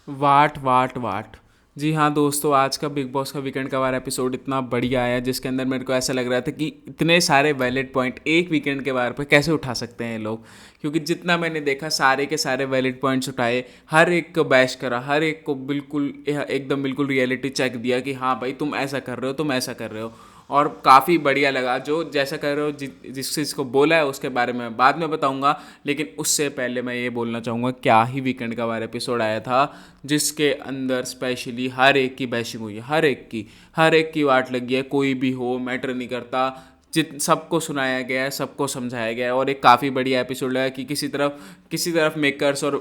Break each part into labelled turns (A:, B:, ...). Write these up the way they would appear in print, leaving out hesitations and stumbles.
A: वाट वाट वाट। जी हाँ दोस्तों, आज का बिग बॉस का वीकेंड का वार एपिसोड इतना बढ़िया आया जिसके अंदर मेरे को ऐसा लग रहा था कि इतने सारे वैलिड पॉइंट एक वीकेंड के वार पे कैसे उठा सकते हैं ये लोग। क्योंकि जितना मैंने देखा सारे के सारे वैलिड पॉइंट्स उठाए, हर एक को बैश करा, हर एक को बिल्कुल एकदम बिल्कुल रियलिटी चेक दिया कि हाँ भाई तुम ऐसा कर रहे हो, तुम ऐसा कर रहे हो। और काफ़ी बढ़िया लगा जो जैसा कर रहे हो, जिस चीज़ को बोला है उसके बारे में बाद में बताऊंगा। लेकिन उससे पहले मैं ये बोलना चाहूँगा क्या ही वीकेंड का वार एपिसोड आया था जिसके अंदर स्पेशली हर एक की बैशिंग हुई है, हर एक की वाट लगी है, कोई भी हो मैटर नहीं करता। जित सबको सुनाया गया है, सबको समझाया गया है। और एक काफ़ी बढ़िया एपिसोड है कि किसी तरफ मेकर्स और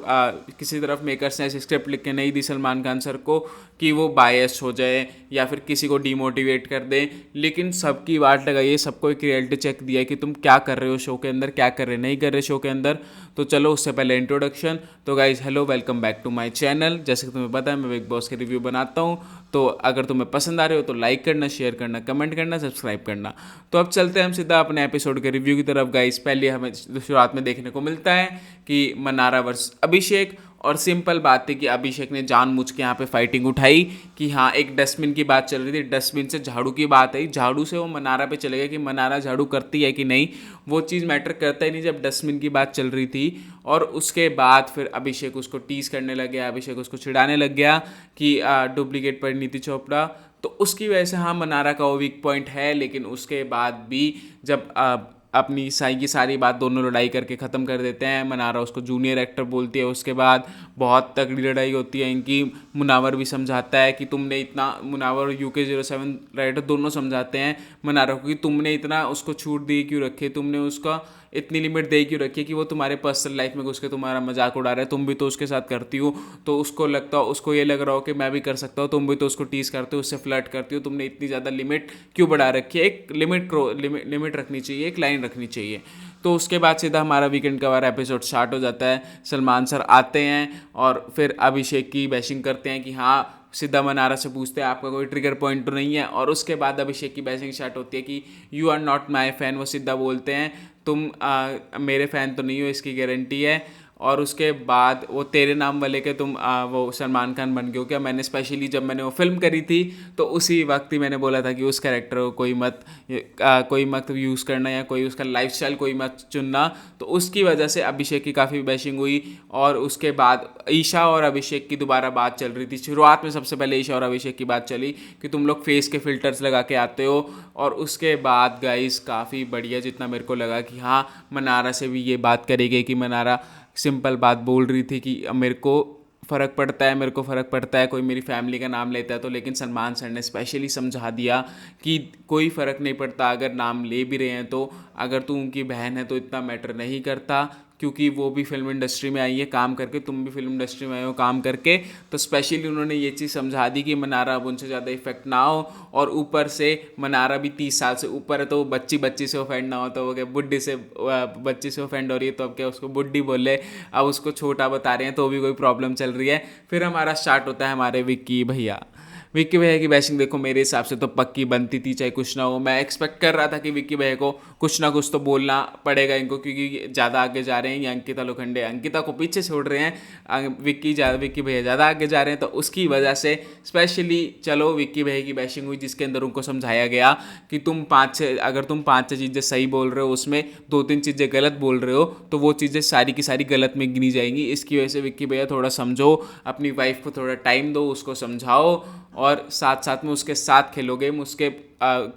A: किसी तरफ मेकर्स ने ऐसी स्क्रिप्ट लिख के नहीं दी सलमान खान सर को कि वो बायस हो जाए या फिर किसी को डीमोटिवेट कर दे। लेकिन सबकी वाट लगाई है, सबको एक रियलिटी चेक दिया है कि तुम क्या कर रहे हो शो के अंदर, क्या कर रहे नहीं कर रहे शो के अंदर। तो चलो उससे पहले इंट्रोडक्शन। तो guys hello, welcome back to my channel. जैसे कि तुम्हें पता है मैं बिग बॉस के रिव्यू बनाता हूँ। तो अगर तुम्हें पसंद आ रहे हो तो लाइक करना, शेयर करना, कमेंट करना, सब्सक्राइब करना। तो अब चलते हैं हम सीधा अपने एपिसोड के रिव्यू की तरफ। गाइस पहले हमें शुरुआत में देखने को मिलता है कि मनारा वर्सेस अभिषेक। और सिंपल बात थी कि अभिषेक ने जानबूझ के यहाँ पे फाइटिंग उठाई कि हाँ, एक डस्टबिन की बात चल रही थी, डस्टबिन से झाड़ू की बात आई, झाड़ू से वो मनारा पे चले गए कि मनारा झाड़ू करती है कि नहीं। वो चीज़ मैटर करता ही नहीं जब डस्टबिन की बात चल रही थी। और उसके बाद फिर अभिषेक उसको टीज करने लग गया, अभिषेक उसको चिढ़ाने लग गया कि डुप्लीकेट परिणीति चोपड़ा। तो उसकी वजह से हाँ, मनारा का वो वीक पॉइंट है। लेकिन उसके बाद भी जब अपनी साई की सारी बात दोनों लड़ाई करके ख़त्म कर देते हैं, मनारा उसको जूनियर एक्टर बोलती है। उसके बाद बहुत तगड़ी लड़ाई होती है इनकी। मुनावर भी समझाता है कि तुमने इतना, मुनावर और UK07 राइडर दोनों समझाते हैं मनारा को कि तुमने इतना उसको छूट दी क्यों रखी, तुमने उसका इतनी लिमिट दे क्यों रखी है कि वो तुम्हारे पर्सनल लाइफ में घुस के तुम्हारा मजाक उड़ा रहा है। तुम भी तो उसके साथ करती हो, तो उसको ये लग रहा हो कि मैं भी कर सकता हूँ। तुम भी तो उसको टीज करते हो, उससे फ्लर्ट करती हो, तुमने इतनी ज़्यादा लिमिट क्यों बढ़ा रखी है। एक लिमिट रखनी चाहिए, एक लाइन रखनी चाहिए। तो उसके बाद सीधा हमारा वीकेंड का वाला एपिसोड स्टार्ट हो जाता है। सलमान सर आते हैं और फिर अभिषेक की बैशिंग करते हैं कि हाँ, सीधा मनारा से पूछते हैं आपका कोई ट्रिगर पॉइंट तो नहीं है। और उसके बाद अभिषेक की बैशिंग स्टार्ट होती है कि you are not my fan. वो सीधा बोलते हैं तुम मेरे फ़ैन तो नहीं हो, इसकी गारंटी है। और उसके बाद वो तेरे नाम वाले के तुम वो सलमान खान बन गए हो क्या। मैंने स्पेशली जब मैंने वो फिल्म करी थी तो उसी वक्त ही मैंने बोला था कि उस कैरेक्टर को कोई मत यूज़ करना या कोई उसका लाइफस्टाइल कोई मत चुनना। तो उसकी वजह से अभिषेक की काफ़ी बैशिंग हुई। और उसके बाद ईशा और अभिषेक की दोबारा बात चल रही थी। शुरुआत में सबसे पहले ईशा और अभिषेक की बात चली कि तुम लोग फेस के फिल्टर्स लगा के आते हो। और उसके बाद गाइस काफ़ी बढ़िया, जितना मेरे को लगा कि हाँ, मनारा से भी ये बात करी गई कि मनारा सिंपल बात बोल रही थी कि मेरे को फ़र्क पड़ता है कोई मेरी फैमिली का नाम लेता है तो। लेकिन सलमान सर ने स्पेशली समझा दिया कि कोई फ़र्क नहीं पड़ता अगर नाम ले भी रहे हैं तो। अगर तू उनकी बहन है तो इतना मैटर नहीं करता, क्योंकि वो भी फिल्म इंडस्ट्री में आई है काम करके, तुम भी फिल्म इंडस्ट्री में आए हो काम करके। तो स्पेशली उन्होंने ये चीज़ समझा दी कि मनारा अब उनसे ज़्यादा इफेक्ट ना हो। और ऊपर से मनारा भी 30 साल से ऊपर है, तो बच्ची बच्ची से ऑफेंड ना हो। तो वो क्या बुढ़ी से बच्ची से ऑफेंड हो रही है तो अब क्या उसको बुढ़ी बोले, अब उसको छोटा बता रहे हैं तो भी कोई प्रॉब्लम चल रही है। फिर हमारा स्टार्ट होता है हमारे विक्की भैया की बैशिंग। देखो मेरे हिसाब से तो पक्की बनती थी, चाहे कुछ ना हो। मैं एक्सपेक्ट कर रहा था कि विक्की भैया को कुछ ना कुछ तो बोलना पड़ेगा इनको, क्योंकि ज़्यादा आगे जा रहे हैं। ये अंकिता लोखंडे अंकिता को पीछे छोड़ रहे हैं, विक्की भैया ज़्यादा आगे जा रहे हैं। तो उसकी वजह से स्पेशली चलो विक्की भैया की बैशिंग हुई, जिसके अंदर उनको समझाया गया कि अगर तुम 5-6 चीज़ें सही बोल रहे हो, उसमें 2-3 चीज़ें गलत बोल रहे हो, तो वो चीज़ें सारी की सारी गलत में गिनी जाएंगी। इसकी वजह से विक्की भैया थोड़ा समझो, अपनी वाइफ को थोड़ा टाइम दो, उसको समझाओ। और साथ साथ में उसके साथ खेलो गेम, उसके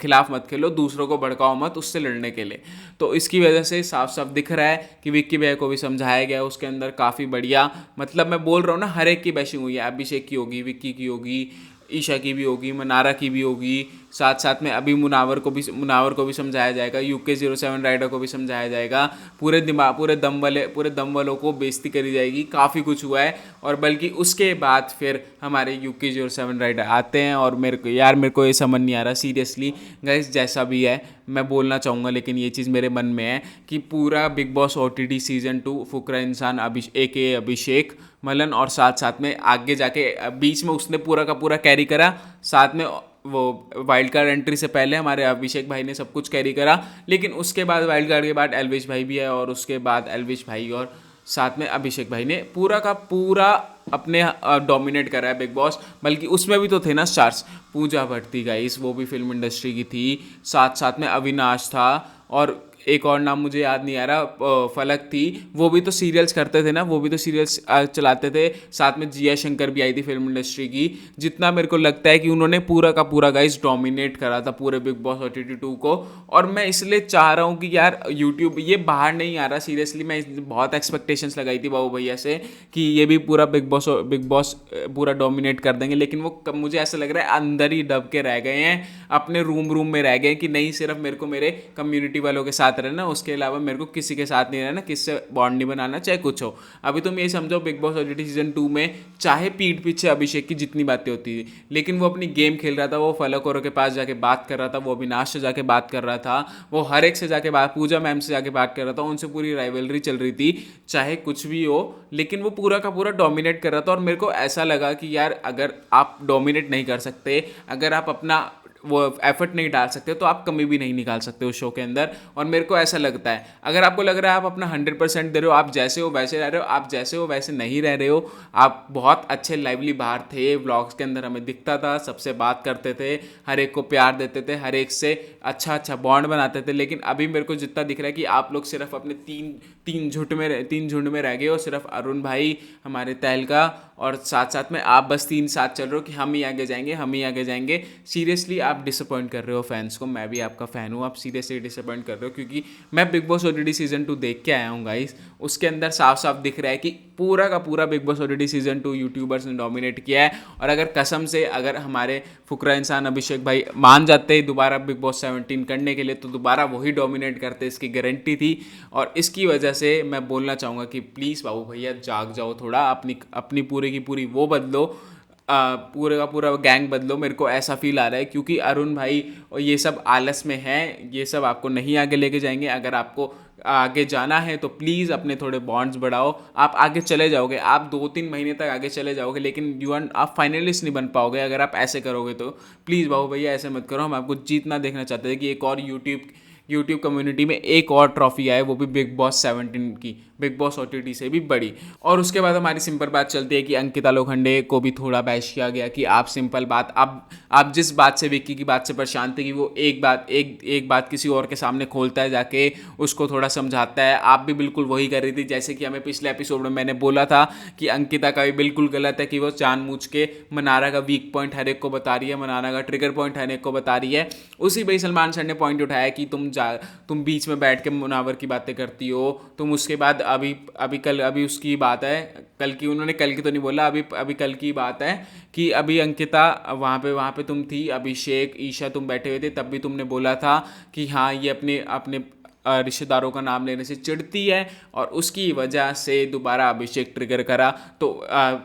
A: खिलाफ मत खेलो, दूसरों को भड़काओ मत उससे लड़ने के लिए। तो इसकी वजह से साफ साफ दिख रहा है कि विक्की भैया को भी समझाया गया उसके अंदर काफ़ी बढ़िया। मतलब मैं बोल रहा हूँ ना, हर एक की बैशिंग हुई है। अभिषेक की होगी, विक्की की होगी, ईशा की भी होगी, मनारा की भी होगी। साथ साथ में अभी मुनावर को भी समझाया जाएगा, UK07 राइडर को भी समझाया जाएगा। पूरे दम वालों को बेइज्जती करी जाएगी। काफ़ी कुछ हुआ है। और बल्कि उसके बाद फिर हमारे UK07 राइडर आते हैं। और मेरे को ये समझ नहीं आ रहा सीरियसली गाइस, जैसा भी है मैं बोलना चाहूँगा, लेकिन ये चीज़ मेरे मन में है कि पूरा बिग बॉस OTT सीज़न 2 फुकरा इंसान अभिषेक मलन, और साथ साथ में आगे जाके बीच में उसने पूरा का पूरा कैरी करा। साथ में वो वाइल्ड कार्ड एंट्री से पहले हमारे अभिषेक भाई ने सब कुछ कैरी करा। लेकिन उसके बाद वाइल्ड कार्ड के बाद एल्विश भाई भी है, और उसके बाद एल्विश भाई और साथ में अभिषेक भाई ने पूरा का पूरा अपने डोमिनेट कर रहा है बिग बॉस। बल्कि उसमें भी तो थे ना स्टार्स, पूजा भट्ट थी गाइस, वो भी फिल्म इंडस्ट्री की थी, साथ साथ में अविनाश था, और एक और नाम मुझे याद नहीं आ रहा, फलक थी, वो भी तो सीरियल्स करते थे ना, वो भी तो सीरियल्स चलाते थे। साथ में जिया शंकर भी आई थी फिल्म इंडस्ट्री की। जितना मेरे को लगता है कि उन्होंने पूरा का पूरा गाइस डोमिनेट करा था पूरे बिग बॉस OTT 2 को। और मैं इसलिए चाह रहा हूँ कि यार यूट्यूब ये बाहर नहीं आ रहा, सीरियसली मैं बहुत एक्सपेक्टेशंस लगाई थी बाबू भैया से कि ये भी पूरा बिग बॉस पूरा डोमिनेट कर देंगे, लेकिन वो मुझे ऐसा लग रहा है अंदर ही दब के रह गए हैं, अपने रूम में रह गए कि नहीं सिर्फ मेरे को मेरे कम्युनिटी वालों के साथ रहना, उसके अलावा मेरे को किसी के साथ नहीं रहना, किससे बॉन्ड नहीं बनाना, चाहे कुछ हो। अभी तुम ये समझो बिग बॉस OTT सीजन 2 में चाहे पीठ पीछे अभिषेक की जितनी बातें होती थी, लेकिन वो अपनी गेम खेल रहा था, वो फलक औरों के पास जाके बात कर रहा था, वो अविनाश से जाके बात कर रहा था, वो हर एक से जाके बात, पूजा मैम से जाके बात कर रहा था, उनसे पूरी राइवलरी चल रही थी, चाहे कुछ भी हो, लेकिन वो पूरा का पूरा डोमिनेट कर रहा था। और मेरे को ऐसा लगा कि यार अगर आप डोमिनेट नहीं कर सकते, अगर आप अपना वो एफर्ट नहीं डाल सकते, तो आप कमी भी नहीं निकाल सकते उस शो के अंदर। और मेरे को ऐसा लगता है अगर आपको लग रहा है आप अपना 100% दे रहे हो, आप जैसे हो वैसे रह रहे हो, आप जैसे हो वैसे नहीं रह रहे हो, आप बहुत अच्छे लाइवली बाहर थे, व्लॉग्स के अंदर हमें दिखता था, सबसे बात करते थे, हर एक को प्यार देते थे, हर एक से अच्छा बॉन्ड बनाते थे, लेकिन अभी मेरे को जितना दिख रहा है कि आप लोग सिर्फ अपने तीन झुंड में रह गए हो, सिर्फ अरुण भाई, हमारे तहलका, और साथ साथ में आप बस तीन साथ चल रहे हो कि हम ही आगे जाएंगे, हम ही आगे जाएंगे। सीरियसली आप डिसअपॉइंट कर रहे हो फैंस को, मैं भी आपका फ़ैन हूँ, आप सीरियसली डिसअपॉइंट कर रहे हो, क्योंकि मैं बिग बॉस OTT सीजन 2 देख के आया हूँ गाइस। उसके अंदर साफ साफ दिख रहा है कि पूरा का पूरा big boss OTT season 2 YouTubers ने डोमिनेट किया है। और अगर कसम से अगर हमारे फुकरा इंसान अभिषेक भाई मान जाते हैं दोबारा बिग बॉस 17 करने के लिए, तो दोबारा वही डोमिनेट करते, इसकी गारंटी थी। और इसकी वजह से मैं बोलना चाहूँगा कि प्लीज़ बाबू भैया जाग जाओ थोड़ा, अपनी अपनी पूरी की पूरी वो बदलो, पूरे का पूरा गैंग बदलो। मेरे को ऐसा फील आ रहा है क्योंकि अरुण भाई और ये सब आलस में हैं, ये सब आपको नहीं आगे लेके जाएंगे। अगर आपको आगे जाना है तो प्लीज़ अपने थोड़े बॉन्ड्स बढ़ाओ, आप आगे चले जाओगे, आप 2-3 महीने तक आगे चले जाओगे, लेकिन आप फाइनलिस्ट नहीं बन पाओगे अगर आप ऐसे करोगे। तो प्लीज़ बाबू भैया ऐसे मत करो, हम आपको जीतना देखना चाहते थे कि एक और यूट्यूब कम्युनिटी में एक और ट्रॉफी आए, वो भी बिग बॉस 17 की, बिग बॉस OTT से भी बड़ी। और उसके बाद हमारी सिंपल बात चलती है कि अंकिता लोखंडे को भी थोड़ा बैश किया गया कि आप सिंपल बात, आप जिस बात से विक्की की बात से परेशान थे कि वो एक बात किसी और के सामने खोलता है, जाके उसको थोड़ा समझाता है, आप भी बिल्कुल वही कर रही थी। जैसे कि हमें पिछले एपिसोड में मैंने बोला था कि अंकिता का भी बिल्कुल गलत है कि वो जानबूझ के मनारा का वीक पॉइंट हर एक को बता रही है, मनारा का ट्रिगर पॉइंट हर एक को बता रही है। उसी भाई सलमान सर ने पॉइंट उठाया कि तुम बीच में बैठ के मुनावर की बातें करती हो, तुम उसके बाद अभी उसकी बात है, कल की, उन्होंने कल की तो नहीं बोला, अभी कल की बात है कि अभी अंकिता वहाँ पे तुम थी, अभिषेक ईशा तुम बैठे हुए थे, तब भी तुमने बोला था कि हाँ ये अपने अपने रिश्तेदारों का नाम लेने से चिढ़ती है, और उसकी वजह से दोबारा अभिषेक ट्रिगर करा। तो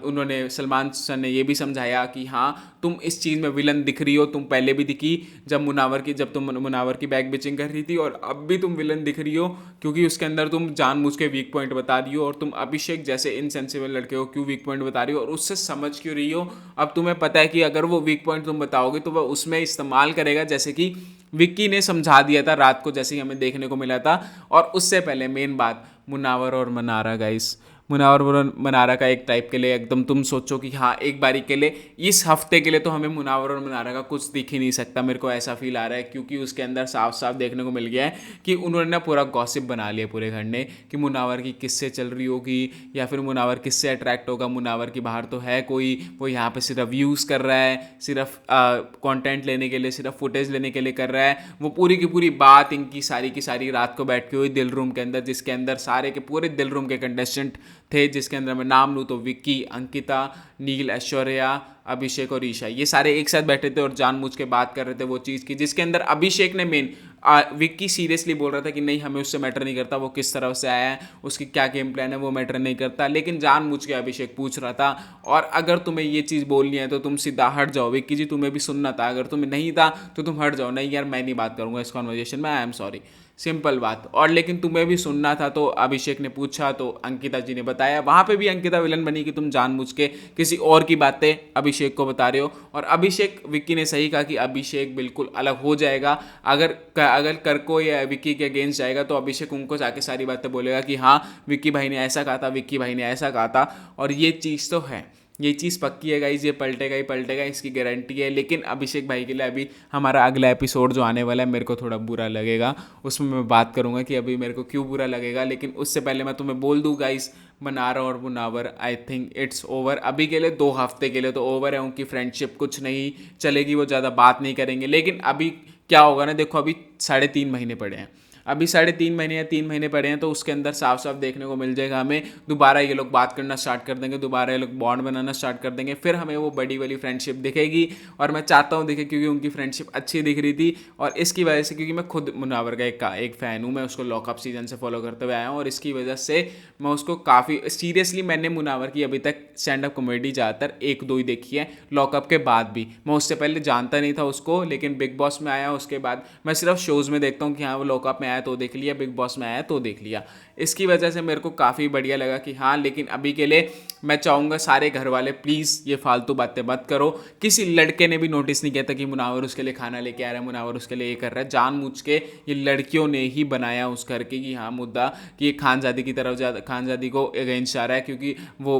A: उन्होंने, सलमान सर ने ये भी समझाया कि हाँ तुम इस चीज़ में विलन दिख रही हो, तुम पहले भी दिखी जब तुम मुनावर की बैक बिचिंग कर रही थी, और अब भी तुम विलन दिख रही हो, क्योंकि उसके अंदर तुम जानबूझ के वीक पॉइंट बता रही हो, और तुम अभिषेक जैसे इनसेंसिबल लड़के हो क्यों वीक पॉइंट बता रही हो, और उससे समझ क्यों रही हो। अब तुम्हें पता है कि अगर वो वीक पॉइंट तुम बताओगे तो वह उसमें इस्तेमाल करेगा, जैसे कि विक्की ने समझा दिया था रात को, जैसे ही हमें देखने को मिला था। और उससे पहले मेन बात, मुनावर और मनारा गाइस, मुनावर और मनारा का एक टाइप के लिए एकदम तुम सोचो कि हाँ एक बारी के लिए, इस हफ्ते के लिए तो हमें मुनावर और मनारा का कुछ दिख ही नहीं सकता, मेरे को ऐसा फील आ रहा है, क्योंकि उसके अंदर साफ साफ देखने को मिल गया है कि उन्होंने ना पूरा गॉसिप बना लिया पूरे घर ने, कि मुनावर की किससे चल रही होगी, या फिर मुनावर किससे अट्रैक्ट होगा, मुनावर की बाहर तो है कोई, वो यहाँ पे सिर्फ व्यूज़ कर रहा है, सिर्फ कंटेंट लेने के लिए, सिर्फ फुटेज लेने के लिए कर रहा है। वो पूरी की पूरी बात इनकी सारी की सारी रात को बैठ के हुई दिल रूम के अंदर, जिसके अंदर सारे के पूरे दिल रूम के कंटेस्टेंट थे, जिसके अंदर मैं नाम लूँ तो विक्की, अंकिता, नील, ऐश्वर्या, अभिषेक और ईशा, ये सारे एक साथ बैठे थे और जानबूझ के बात कर रहे थे वो चीज़ की, जिसके अंदर अभिषेक ने मेन, विक्की सीरियसली बोल रहा था कि नहीं हमें उससे मैटर नहीं करता, वो किस तरह से आया है, उसकी क्या गेम प्लान है, वो मैटर नहीं करता, लेकिन जानबूझ के अभिषेक पूछ रहा था। और अगर तुम्हें ये चीज़ बोलनी है तो तुम सीधा हट जाओ, विक्की जी तुम्हें भी सुनना था, अगर तुम्हें नहीं था तो तुम हट जाओ, नहीं यार मैं नहीं बात करूँगा इस कॉन्वर्जेशन में, आई एम सॉरी। सिंपल बात। और लेकिन तुम्हें भी सुनना था तो अभिषेक ने पूछा तो अंकिता जी ने बताया, वहाँ पे भी अंकिता विलन बनी कि तुम जानबूझ के किसी और की बातें अभिषेक को बता रहे हो। और अभिषेक, विक्की ने सही कहा कि अभिषेक बिल्कुल अलग हो जाएगा। अगर करको या विक्की के अगेंस्ट जाएगा तो अभिषेक उनको जाके सारी बातें बोलेगा कि हाँ विक्की भाई ने ऐसा कहा था, विक्की भाई ने ऐसा कहा था। और ये चीज़ तो है, ये चीज़ पक्की है गाइज, ये पलटेगा ही पलटेगा, इसकी गारंटी है। लेकिन अभिषेक भाई के लिए अभी हमारा अगला एपिसोड जो आने वाला है मेरे को थोड़ा बुरा लगेगा, उसमें मैं बात करूंगा कि अभी मेरे को क्यों बुरा लगेगा। लेकिन उससे पहले मैं तुम्हें बोल दूँ गाइज, मनारा और Munawar I think it's over. अभी के लिए 2 हफ्ते के लिए तो ओवर है, उनकी फ्रेंडशिप कुछ नहीं चलेगी, वो ज़्यादा बात नहीं करेंगे। लेकिन अभी क्या होगा ना, देखो अभी 3.5 महीने पड़े हैं, अभी 3.5 महीने या 3 महीने पड़े हैं, तो उसके अंदर साफ साफ देखने को मिल जाएगा हमें, दोबारा ये लोग बात करना स्टार्ट कर देंगे, दोबारा ये लोग बॉन्ड बनाना स्टार्ट कर देंगे, फिर हमें वो बड़ी वाली फ्रेंडशिप दिखेगी। और मैं चाहता हूँ दिखे, क्योंकि उनकी फ्रेंडशिप अच्छी दिख रही थी। और इसकी वजह से, क्योंकि मैं खुद मुनावर का एक फ़ैन हूँ, मैं उसको लॉकअप सीजन से फॉलो करते हुए आया हूँ, और इसकी वजह से मैं उसको काफ़ी सीरियसली, मैंने मुनावर की अभी तक स्टैंड अप कॉमेडी ज़्यादातर 1-2 ही देखी है, लॉकअप के बाद भी। मैं उससे पहले जानता नहीं था उसको, लेकिन बिग बॉस में आया उसके बाद मैं सिर्फ शोज़ में देखता हूँ कि हाँ वो लॉकअप में आया तो देख लिया, बिग बॉस में आया तो देख लिया। इसकी वजह से मेरे को काफ़ी बढ़िया लगा कि हाँ। लेकिन अभी के लिए मैं चाहूँगा सारे घर वाले प्लीज़ ये फालतू बातें मत करो। किसी लड़के ने भी नोटिस नहीं किया था कि मुनावर उसके लिए खाना लेके आ रहा है, मुनावर उसके लिए ये कर रहा है, जानबूझ के ये लड़कियों ने ही बनाया उस घर के कि हाँ मुद्दा कि ये खानजादी की तरफ खानजादी को अगेंस्ट आ रहा है, क्योंकि वो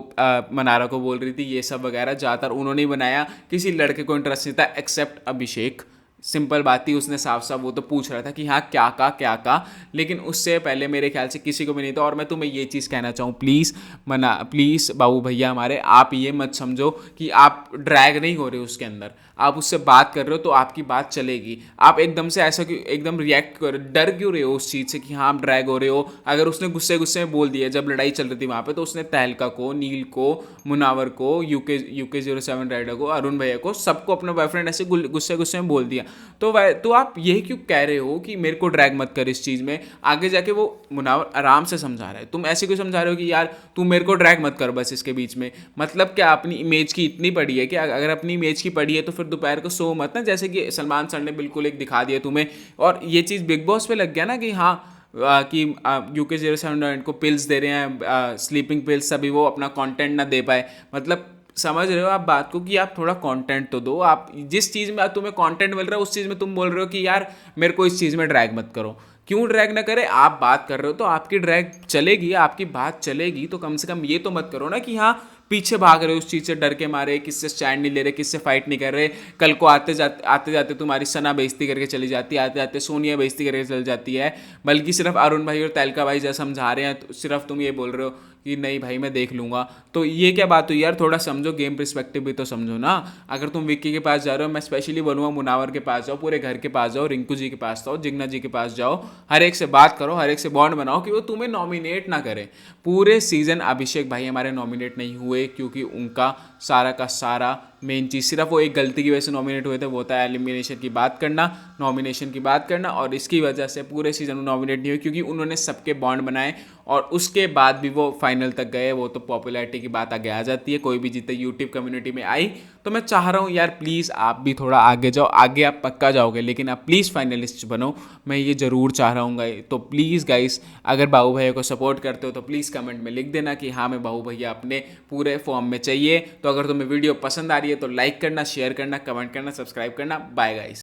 A: मनारा को बोल रही थी ये सब वगैरह, ज़्यादातर उन्होंने ही बनाया। किसी लड़के को इंटरेस्ट नहीं था एक्सेप्ट अभिषेक। सिंपल बात थी, उसने साफ साफ वो तो पूछ रहा था कि हाँ क्या का, लेकिन उससे पहले मेरे ख्याल से किसी को भी नहीं था। और मैं तुम्हें ये चीज़ कहना चाहूँ, प्लीज़ बाबू भैया हमारे, आप ये मत समझो कि आप ड्रैग नहीं हो रहे हो उसके अंदर, आप उससे बात कर रहे हो तो आपकी बात चलेगी। आप एकदम से ऐसा क्यों एकदम रिएक्ट कर, डर क्यों रहे हो उस चीज़ से कि हाँ आप ड्रैग हो रहे हो। अगर उसने गुस्से गुस्से में बोल दिया जब लड़ाई चल रही थी वहाँ पे, तो उसने तहलका को, नील को, मुनावर को, यूके 07 राइडर को, अरुण भैया को, सबको अपना बॉयफ्रेंड ऐसे गुस्से गुस्से में बोल दिया। तो आप यही क्यों कह रहे हो कि मेरे को ड्रैग मत कर इस चीज़ में। आगे जाके वो मुनावर आराम से समझा रहा है, तुम ऐसे क्यों समझा रहे हो कि यार तू मेरे को ड्रैग मत कर बस इसके बीच में। मतलब क्या अपनी इमेज की इतनी पड़ी है कि अगर अपनी इमेज की पड़ी है तो फिर दोपहर को सो मत ना, जैसे कि सलमान सर ने बिल्कुल एक दिखा दिया तुम्हें। और ये चीज़ बिग बॉस पे लग गया ना कि हाँ कि यूके 07 को पिल्स दे रहे हैं, स्लीपिंग पिल्स, सभी वो अपना कंटेंट ना दे पाए। मतलब समझ रहे हो आप बात को कि आप थोड़ा कंटेंट तो दो। आप जिस चीज़ में तुम्हें कंटेंट मिल रहा है उस चीज़ में तुम बोल रहे हो कि यार मेरे को इस चीज़ में ड्रैग मत करो। क्यों ड्रैग ना करे, आप बात कर रहे हो तो आपकी ड्रैग चलेगी, आपकी बात चलेगी, तो कम से कम ये तो मत करो ना कि हाँ पीछे भाग रहे हो उस चीज़ से, डर के मारे, किससे स्टैंड नहीं ले रहे, किससे फाइट नहीं कर रहे। कल को आते जाते तुम्हारी सना बेइज्जती करके चली जाती है, आते जाते सोनिया बेइज्जती करके चली जाती है, बल्कि सिर्फ अरुण भाई और तहलका भाई जैसा समझा रहे हैं, तो सिर्फ तुम ये बोल रहे हो कि नहीं भाई मैं देख लूँगा। तो ये क्या बात हुई यार, थोड़ा समझो, गेम पर्सपेक्टिव भी तो समझो ना। अगर तुम विक्की के पास जा रहे हो, मैं स्पेशली बोलूँगा मुनावर के पास जाओ, पूरे घर के पास जाओ, रिंकू जी के पास जाओ, जिग्ना जी के पास जाओ, हर एक से बात करो, हर एक से बॉन्ड बनाओ कि वो तुम्हें नॉमिनेट ना करें। पूरे सीज़न अभिषेक भाई हमारे नॉमिनेट नहीं हुए, क्योंकि उनका सारा का सारा मेन चीज़ सिर्फ वो एक गलती की वजह से नॉमिनेट हुए थे, वो था एलिमिनेशन की बात करना, नॉमिनेशन की बात करना। और इसकी वजह से पूरे सीज़न में नॉमिनेट नहीं हुए, क्योंकि उन्होंने सबके बॉन्ड बनाए और उसके बाद भी वो फाइनल तक गए। वो तो पॉपुलैरिटी की बात आगे आ जाती है, कोई भी जीते, यूट्यूब कम्युनिटी में आई। तो मैं चाह रहा हूँ यार प्लीज़ आप भी थोड़ा आगे जाओ, आगे आप पक्का जाओगे, लेकिन आप प्लीज़ फाइनलिस्ट बनो, मैं ये ज़रूर चाह रहा हूँ। तो प्लीज़ गाइस, अगर बाबू भैया को सपोर्ट करते हो तो प्लीज़ कमेंट में लिख देना कि हाँ मैं बाबू भैया अपने पूरे फॉर्म में चाहिए। तो अगर तुम्हें वीडियो पसंद आ रही है तो लाइक करना, शेयर करना, कमेंट करना, सब्सक्राइब करना। Bye guys.